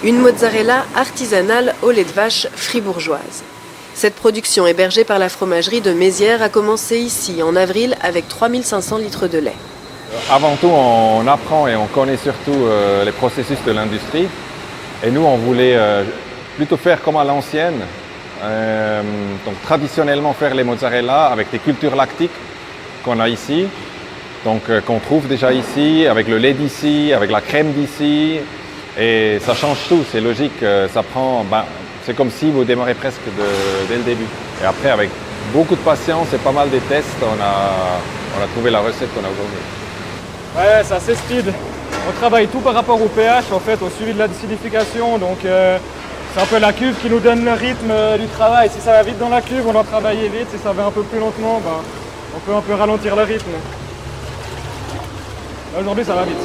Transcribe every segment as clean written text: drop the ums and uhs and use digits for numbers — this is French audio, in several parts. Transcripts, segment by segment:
Une mozzarella artisanale au lait de vache fribourgeoise. Cette production hébergée par la fromagerie de Mézières a commencé ici en avril avec 3500 litres de lait. Avant tout, on apprend et on connaît surtout les processus de l'industrie. Et nous, on voulait plutôt faire comme à l'ancienne. Donc traditionnellement faire les mozzarella avec des cultures lactiques qu'on a ici. Donc qu'on trouve déjà ici, avec le lait d'ici, avec la crème d'ici. Et ça change tout, c'est logique. Ça prend, c'est comme si vous démarrez presque dès le début. Et après, avec beaucoup de patience et pas mal de tests, on a trouvé la recette qu'on a aujourd'hui. Ouais, c'est assez speed. On travaille tout par rapport au pH, en fait, au suivi de la décidification. Donc c'est un peu la cuve qui nous donne le rythme du travail. Si ça va vite dans la cuve, on doit travailler vite. Si ça va un peu plus lentement, on peut un peu ralentir le rythme. Là, aujourd'hui, ça va vite.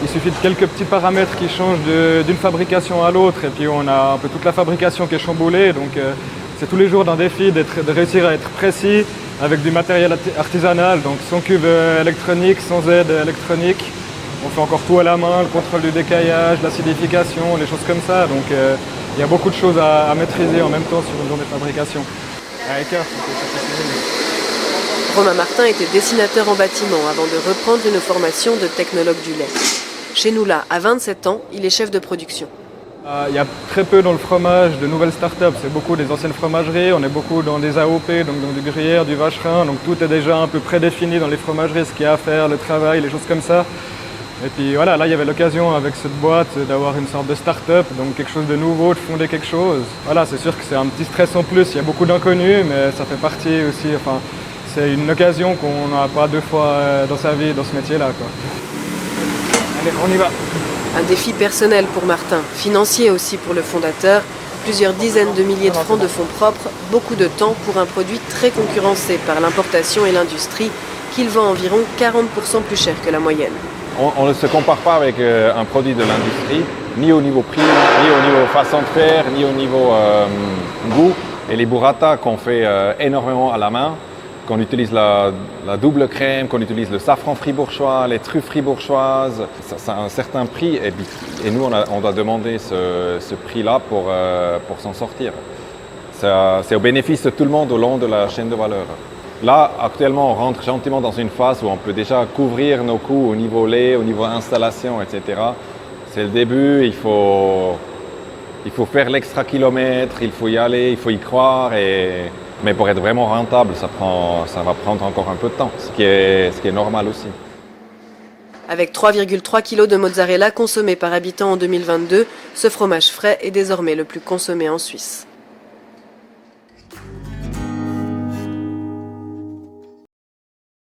Il suffit de quelques petits paramètres qui changent d'une fabrication à l'autre. Et puis on a un peu toute la fabrication qui est chamboulée. Donc c'est tous les jours d'un défi de réussir à être précis avec du matériel artisanal. Donc sans cuve électronique, sans aide électronique. On fait encore tout à la main, le contrôle du décaillage, l'acidification, les choses comme ça. Donc il y a beaucoup de choses à maîtriser en même temps sur une journée de fabrication. Romain Martin était dessinateur en bâtiment avant de reprendre une formation de technologue du lait. Chez nous là, à 27 ans, il est chef de production. Il y a très peu dans le fromage de nouvelles startups, c'est beaucoup des anciennes fromageries, on est beaucoup dans des AOP, donc dans du gruyère, du vacherin, donc tout est déjà un peu prédéfini dans les fromageries, ce qu'il y a à faire, le travail, les choses comme ça. Et puis voilà, là il y avait l'occasion avec cette boîte d'avoir une sorte de start-up, donc quelque chose de nouveau, de fonder quelque chose. Voilà, c'est sûr que c'est un petit stress en plus, il y a beaucoup d'inconnus, mais ça fait partie aussi, enfin, c'est une occasion qu'on n'a pas deux fois dans sa vie, dans ce métier-là, quoi. Allez, on y va. Un défi personnel pour Martin, financier aussi pour le fondateur, plusieurs dizaines de milliers de francs de fonds propres, beaucoup de temps pour un produit très concurrencé par l'importation et l'industrie, qu'il vend environ 40% plus cher que la moyenne. On ne se compare pas avec un produit de l'industrie, ni au niveau prix, ni au niveau façon de faire, ni au niveau goût. Et les burrata qu'on fait énormément à la main, qu'on utilise la double crème, qu'on utilise le safran fribourgeois, les truffes fribourgeoises, ça a un certain prix et nous on doit demander ce prix-là pour s'en sortir. C'est au bénéfice de tout le monde au long de la chaîne de valeur. Là, actuellement, on rentre gentiment dans une phase où on peut déjà couvrir nos coûts au niveau lait, au niveau installation, etc. C'est le début, il faut faire l'extra kilomètre, il faut y aller, il faut y croire. Mais pour être vraiment rentable, ça va prendre encore un peu de temps, ce qui est normal aussi. Avec 3,3 kg de mozzarella consommés par habitant en 2022, ce fromage frais est désormais le plus consommé en Suisse.